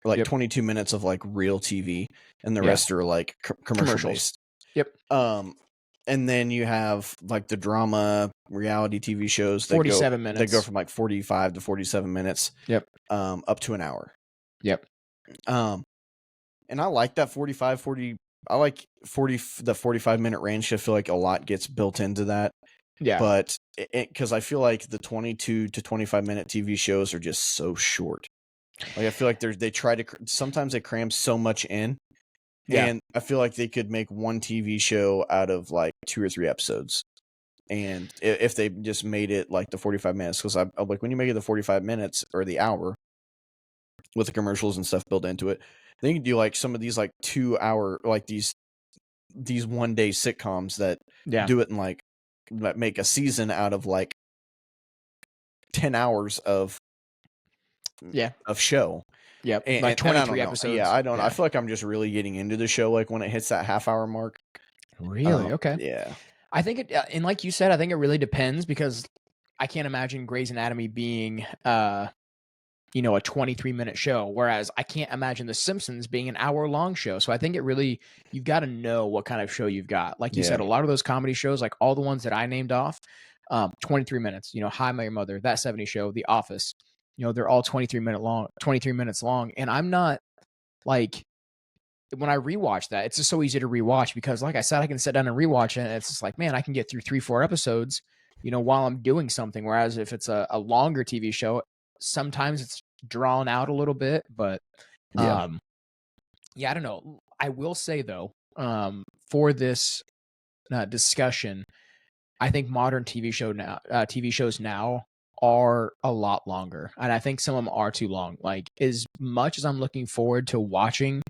22 minutes of like real TV, and the rest are like commercial based. Yep. And then you have like the drama reality TV shows that 47 minutes. They go from like 45 to 47 minutes. Yep. Up to an hour. Yep. And I like that 40, I like the 45-minute range. I feel like a lot gets built into that. Yeah. But because I feel like the 22 to 25-minute TV shows are just so short. Like I feel like sometimes they cram so much in. Yeah. And I feel like they could make one TV show out of like 2 or 3 episodes. And if they just made it like the 45 minutes, because I'm like, when you make it the 45 minutes or the hour with the commercials and stuff built into it, then you can do like some of these like 2-hour, like these 1-day sitcoms that do it in like, that make a season out of like 10 hours of show. Yep. And, like 23 episodes. Yeah, I don't. Yeah. I feel like I'm just really getting into the show like when it hits that half-hour mark. Really? Okay. Yeah. I think it, and like you said, I think it really depends, because I can't imagine Grey's Anatomy being a 23-minute show, whereas I can't imagine The Simpsons being an hour-long show. So I think you've got to know what kind of show you've got. Like you said, a lot of those comedy shows, like all the ones that I named off, 23 minutes, How I Met Your Mother, That 70s Show, The Office, they're all 23 minutes long. And I'm not like, when I rewatch that, it's just so easy to rewatch, because like I said, I can sit down and rewatch it, and it's just like, man, I can get through 3-4 episodes, while I'm doing something. Whereas if it's a longer TV show, sometimes it's drawn out a little bit, but I don't know. I will say though, for this discussion, I think modern TV shows now are a lot longer, and I think some of them are too long. Like, as much as I'm looking forward to watching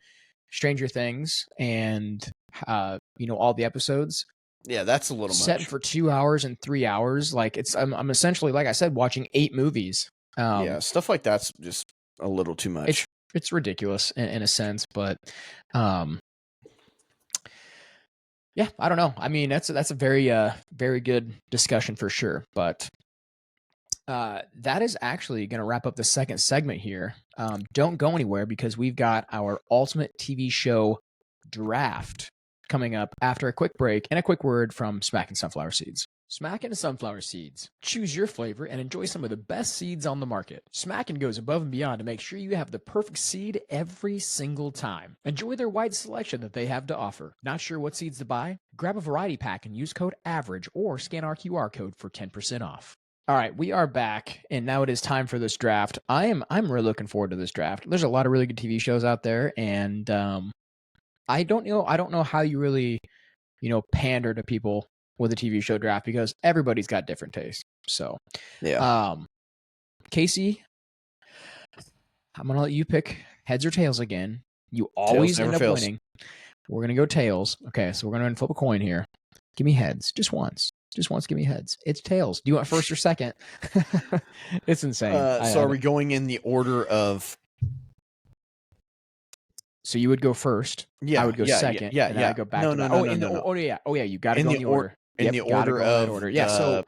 Stranger Things and all the episodes, that's a little set much. For 2 hours and 3 hours. Like, I'm essentially, like I said, watching 8 movies. Stuff like that's just a little too much. It's ridiculous in a sense, but I don't know. I mean, that's a very very good discussion for sure. But that is actually going to wrap up the second segment here. Don't go anywhere, because we've got our ultimate TV show draft coming up after a quick break and a quick word from Smackin' Sunflower Seeds. Smackin' Sunflower Seeds. Choose your flavor and enjoy some of the best seeds on the market. Smackin' goes above and beyond to make sure you have the perfect seed every single time. Enjoy their wide selection that they have to offer. Not sure what seeds to buy? Grab a variety pack and use code AVERAGE or scan our QR code for 10% off. All right, we are back, and now it is time for this draft. I'm really looking forward to this draft. There's a lot of really good TV shows out there, and I don't know how you really, pander to people with a TV show draft, because everybody's got different tastes. So, Casey, I'm gonna let you pick heads or tails again. You always end up winning. We're gonna go tails. Okay, so we're gonna flip a coin here. Give me heads, just once. Just wants to give me heads. It's tails. Do you want first or second? It's insane. So are we going in the order of? So you would go first. Yeah, I would go second. yeah. And then I go back No, to no, back. no, Oh, no, no, no. Oh, yeah. Oh, yeah. You got to go in the order. In the order of Yeah. So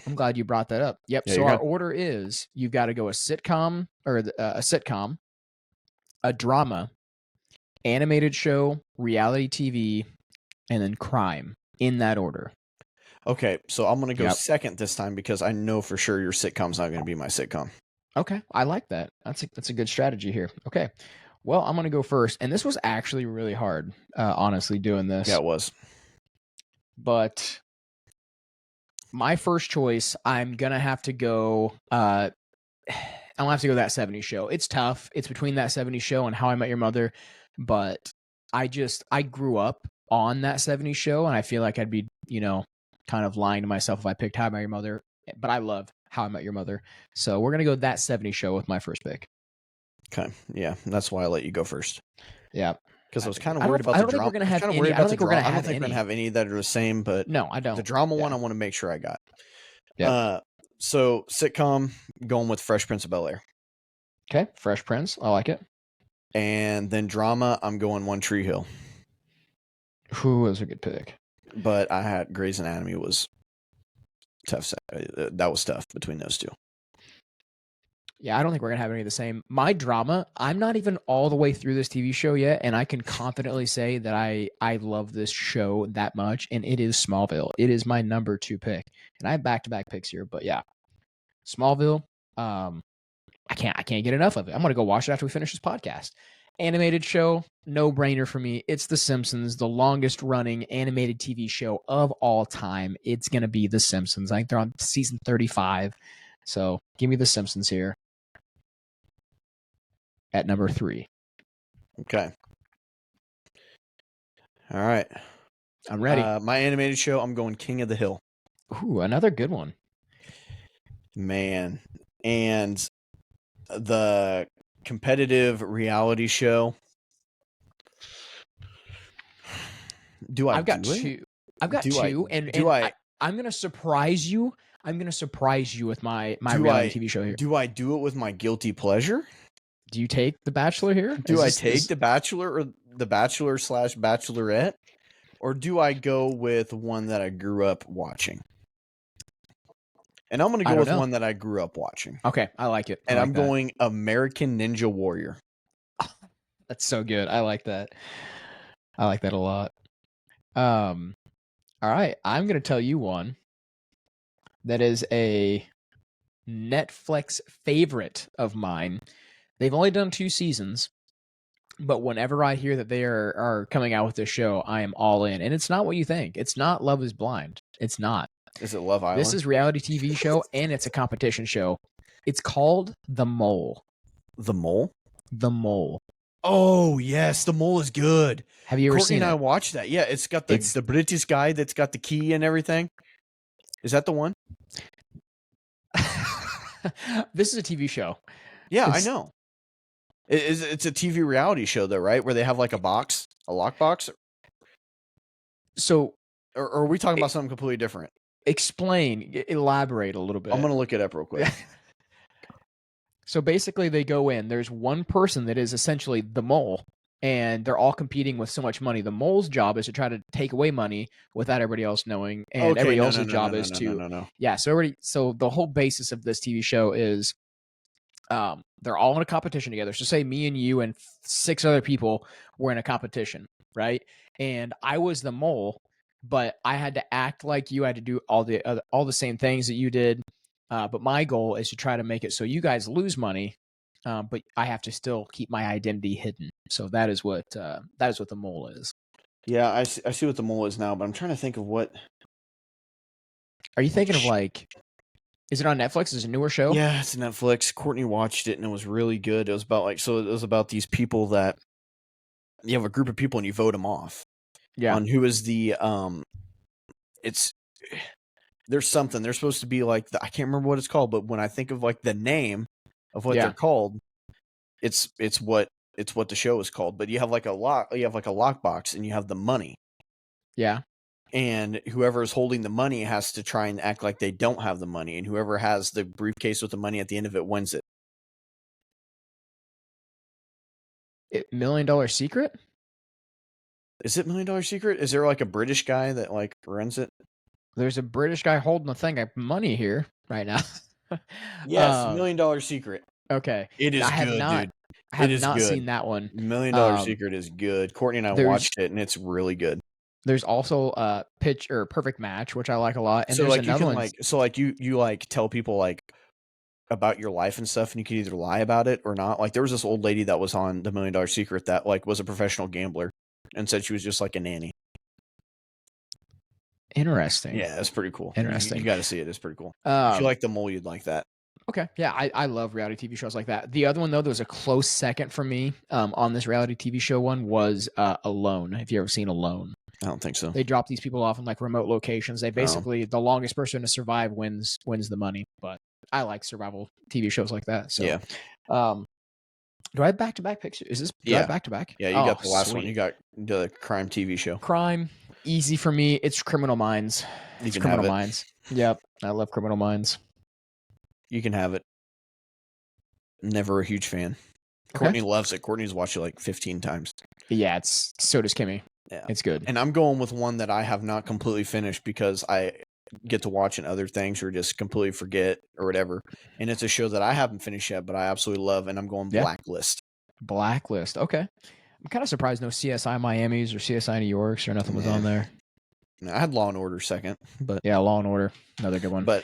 I'm glad you brought that up. Yep. Yeah, so our order is you've got to go a sitcom or a sitcom, a drama, animated show, reality TV, and then crime in that order. Okay, so I'm going to go second this time because I know for sure your sitcom's not going to be my sitcom. Okay, I like that. That's a good strategy here. Okay, well, I'm going to go first, and this was actually really hard, honestly, doing this. Yeah, it was. But my first choice, I'm gonna have to go. I'm gonna have to go That 70s Show. It's tough. It's between That 70s Show and How I Met Your Mother, but I grew up on That 70s Show, and I feel like I'd be, kind of lying to myself if I picked How I Met Your Mother. But I love How I Met Your Mother, so we're gonna go That 70s Show with my first pick. Okay, yeah, that's why I let you go first. Yeah, because I was kind of worried about the drama. I don't think we're gonna have any that are the same, but no, I don't. The drama one, I want to make sure I got. Yeah. So sitcom, going with Fresh Prince of Bel-Air. Okay, Fresh Prince, I like it. And then drama, I'm going One Tree Hill. Who was a good pick? But I had Grey's Anatomy was tough. That was tough between those two. Yeah, I don't think we're going to have any of the same. My drama, I'm not even all the way through this TV show yet, and I can confidently say that I love this show that much, and it is Smallville. It is my number 2 pick. And I have back-to-back picks here, but yeah. Smallville, I can't get enough of it. I'm going to go watch it after we finish this podcast. Animated show, no-brainer for me. It's The Simpsons, the longest-running animated TV show of all time. It's going to be The Simpsons. I think they're on season 35. So give me The Simpsons here at number 3. Okay. All right. I'm ready. My animated show, I'm going King of the Hill. Ooh, another good one. Man. And the competitive reality show. I've got two. I'm going to surprise you. I'm going to surprise you with my reality TV show here. Do I do it with my guilty pleasure? Do you take The Bachelor here? Do I take The Bachelor or The Bachelor / Bachelorette? Or do I go with one that I grew up watching? And I'm going to go with one that I grew up watching. Okay, I like it. And I'm going American Ninja Warrior. That's so good. I like that. I like that a lot. All right, I'm going to tell you one that is a Netflix favorite of mine. They've only done 2 seasons, but whenever I hear that they are coming out with this show, I am all in. And it's not what you think. It's not Love is Blind. It's not. Is it Love Island? This is a reality TV show, and it's a competition show. It's called The Mole. The Mole? The Mole. Oh, yes. The Mole is good. Have you ever seen it? Courtney and I watched that. Yeah, it's got the British guy that's got the key and everything. Is that the one? This is a TV show. Yeah, I know. It's a TV reality show, though, right? Where they have like a lockbox? So... Or are we talking about something completely different? Elaborate a little bit. I'm going to look it up real quick. So basically they go in, there's one person that is essentially the mole, and they're all competing with so much money. The mole's job is to try to take away money without everybody else knowing, and everybody else's job is to... Yeah, so the whole basis of this TV show is they're all in a competition together. So say me and you and 6 other people were in a competition, right? And I was the mole, but I had to act like you, had to do all the same things that you did. But my goal is to try to make it so you guys lose money, but I have to still keep my identity hidden. So that is what the mole is. Yeah, I see what the mole is now, but I'm trying to think of what. Are you thinking of like? Is it on Netflix? Is it a newer show? Yeah, it's Netflix. Courtney watched it and it was really good. It was about these people that you have a group of people and you vote them off. Yeah. On who is the there's something. They're supposed to be like I can't remember what it's called, but when I think of like the name of what they're called, it's what the show is called. But you have like a lockbox and you have the money. Yeah. and whoever is holding the money has to try and act like they don't have the money, and whoever has the briefcase with the money at the end of it wins it. $1 Million Secret? Is it $1 Million Secret? Is there like a British guy that like runs it? There's a British guy holding a thing of money here right now. Yes, $1 Million Secret. Okay. It is good, dude. I have not seen that one. $1 Million Secret is good. Courtney and I watched it, and it's really good. There's also Pitch or Perfect Match, which I like a lot. And so there's like you another can one. like you like tell people like about your life and stuff, and you can either lie about it or not. Like there was this old lady that was on the $1 Million Secret that like was a professional gambler and said she was just like a nanny. Interesting. Yeah, it's pretty cool. Interesting. You got to see it. It's pretty cool. If you like the mole, you'd like that. Okay. Yeah, I love reality TV shows like that. The other one, though, that was a close second for me on this reality TV show one was Alone. Have you ever seen Alone? I don't think so. They drop these people off in like remote locations. They basically, the longest person to survive wins the money. But I like survival TV shows like that. So, yeah. Do I have back-to-back picks? Is this back-to-back? Yeah, you got the last one. You got the crime TV show. Crime. Easy for me. It's Criminal Minds. It's Criminal Minds. Yep. I love Criminal Minds. You can have it. Never a huge fan. Okay. Courtney loves it. Courtney's watched it like 15 times. Yeah, so does Kimmy. Yeah. It's good. And I'm going with one that I have not completely finished because I get to watch in other things or just completely forget or whatever. And it's a show that I haven't finished yet, but I absolutely love, and I'm going Blacklist. Blacklist. Okay. I'm kind of surprised no CSI Miamis or CSI New Yorks or nothing was on there. I had Law and Order second, but yeah, Law and Order, another good one. But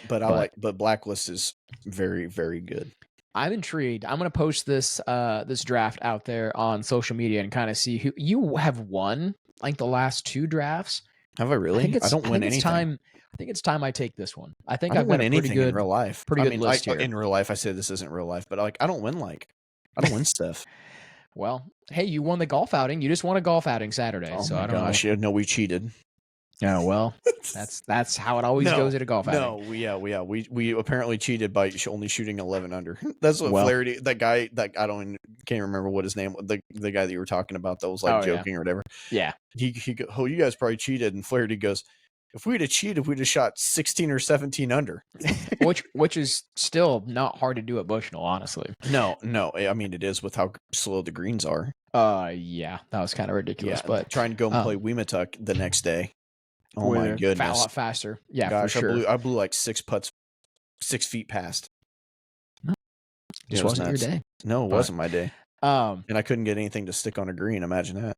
Blacklist is very, very good. I'm intrigued. I'm gonna post this this draft out there on social media and kind of see who you have won like the last 2 drafts. Have I really? I don't win anything. I think it's time I take this one. I think I've won anything in real life. Pretty good list here. In real life, I say this isn't real life, but like I don't win stuff. Well, hey, you won the golf outing. You just won a golf outing Saturday. Oh so my I don't gosh, know. We cheated. Oh well, that's how it always goes at a golf outing. No, we apparently cheated by only shooting 11 under. That's what Flaherty, that guy, that can't remember what his name was, the guy that you were talking about that was like joking or whatever. Yeah, he oh, you guys probably cheated, and Flaherty goes, if we'd have cheated, we'd have shot 16 or 17 under, which is still not hard to do at Bushnell, honestly. No, I mean it is with how slow the greens are. Yeah, that was kind of ridiculous. But trying to go and play Weematuck the next day. Oh my goodness! A lot faster. Yeah, gosh, for sure. I blew like 6 putts, 6 feet past. Just wasn't your day. No, it wasn't my day. And I couldn't get anything to stick on a green. Imagine that.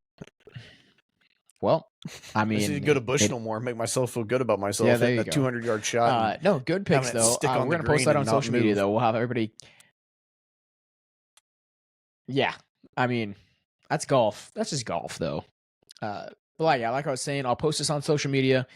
Well, I mean, I need to go to Bushnell more and make myself feel good about myself. Yeah, there you go. 200-yard shot. No, good picks though. We're gonna post that on social media though. We'll have everybody. Yeah, I mean, that's golf. That's just golf though. But like I was saying, I'll post this on social media,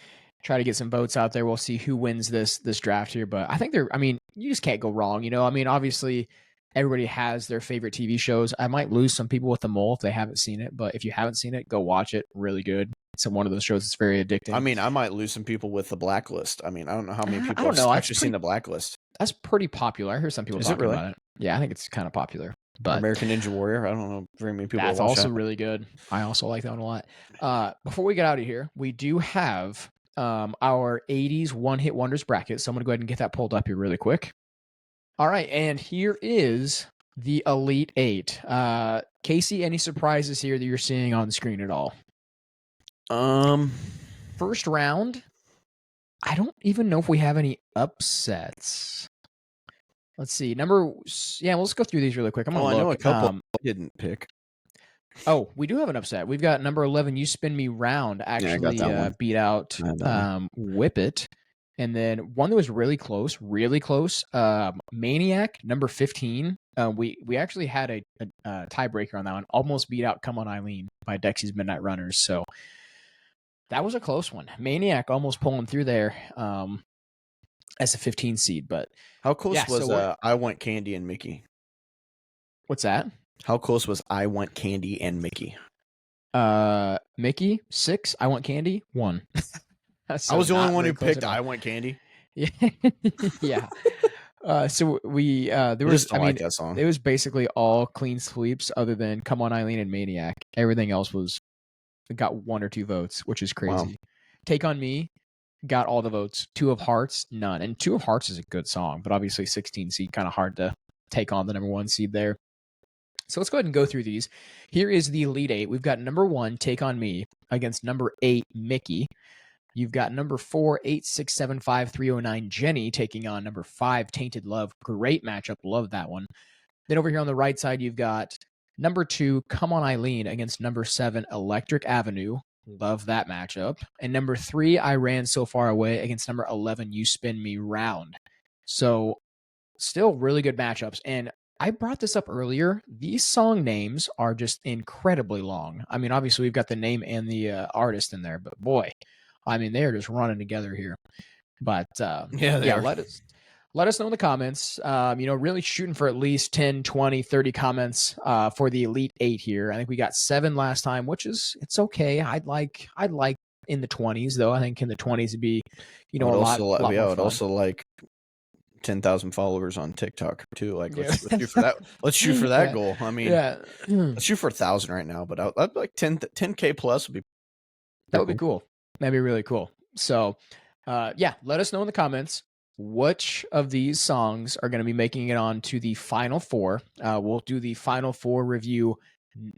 try to get some votes out there. We'll see who wins this draft here. But I think you just can't go wrong. You know, I mean, obviously everybody has their favorite TV shows. I might lose some people with The Mole if they haven't seen it, but if you haven't seen it, go watch it. Really good. It's one of those shows that's very addicting. I mean, I might lose some people with The Blacklist. I mean, I don't know how many people have actually seen The Blacklist. That's pretty popular. I heard some people talking about it. Yeah, I think it's kind of popular. But American Ninja Warrior, I don't know very many people. That's also really good. I also like that one a lot. Before we get out of here, we do have our 80s one-hit wonders bracket. So I'm going to go ahead and get that pulled up here really quick. All right, and here is the Elite 8. Casey, any surprises here that you're seeing on the screen at all? First round, I don't even know if we have any upsets. Let's see. Let's go through these really quick. I know a couple I didn't pick. Oh, we do have an upset. We've got number 11, You Spin Me Round, actually beat out Whip It. And then one that was really close, Maniac, number 15. We actually had a tiebreaker on that one. Almost beat out Come On Eileen by Dexy's Midnight Runners. So that was a close one. Maniac almost pulling through there. As a 15 seed, but how close was I Want Candy and Mickey? What's that? How close was I Want Candy and Mickey? Mickey 6, I Want Candy 1. I was the only one who picked I Want Candy. Yeah, yeah. So we there was like that song. It was basically all clean sweeps other than Come On Eileen and Maniac. Everything else got 1 or 2 votes, which is crazy. Wow. Take On Me got all the votes. Two of Hearts, none. And Two of Hearts is a good song, but obviously 16 seed, kind of hard to take on the number 1 seed there. So let's go ahead and go through these. Here is the Elite 8. We've got number 1, Take On Me, against number 8, Mickey. You've got number 4, 8675309, Jenny, taking on number 5, Tainted Love. Great matchup. Love that one. Then over here on the right side, you've got number 2, Come On Eileen, against number 7, Electric Avenue. Love that matchup. And number 3, I Ran So Far Away, against number 11, You Spin Me Round. So still really good matchups. And I brought this up earlier. These song names are just incredibly long. I mean, obviously we've got the name and the artist in there, but boy, I mean, they are just running together here. But yeah, let us know in the comments. Really shooting for at least 10, 20, 30 comments for the Elite 8 here. I think we got 7 last time, which is, it's okay. I'd like in the 20s, though. I think in the 20s would be, a lot more fun. I would also like 10,000 followers on TikTok too. Like, let's shoot for that. Let's shoot for that goal. I mean, let's shoot for 1,000 right now, but I'd like 10K plus would be. That would be cool. That'd be really cool. So, let us know in the comments which of these songs are going to be making it on to the final 4. We'll do the final 4 review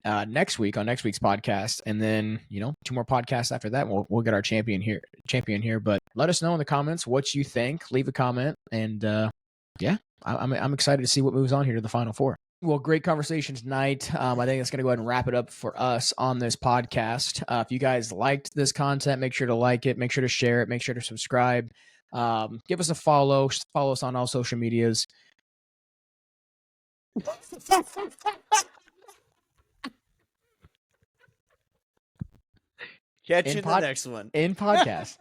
next week on next week's podcast, and then 2 more podcasts after that. We'll get our champion here. But let us know in the comments what you think. Leave a comment, and I'm excited to see what moves on here to the final 4. Well, great conversation tonight. I think it's going to go ahead and wrap it up for us on this podcast. If you guys liked this content, make sure to like it, make sure to share it, make sure to subscribe. Give us a follow us on all social medias. Catch you in the next one. In podcast.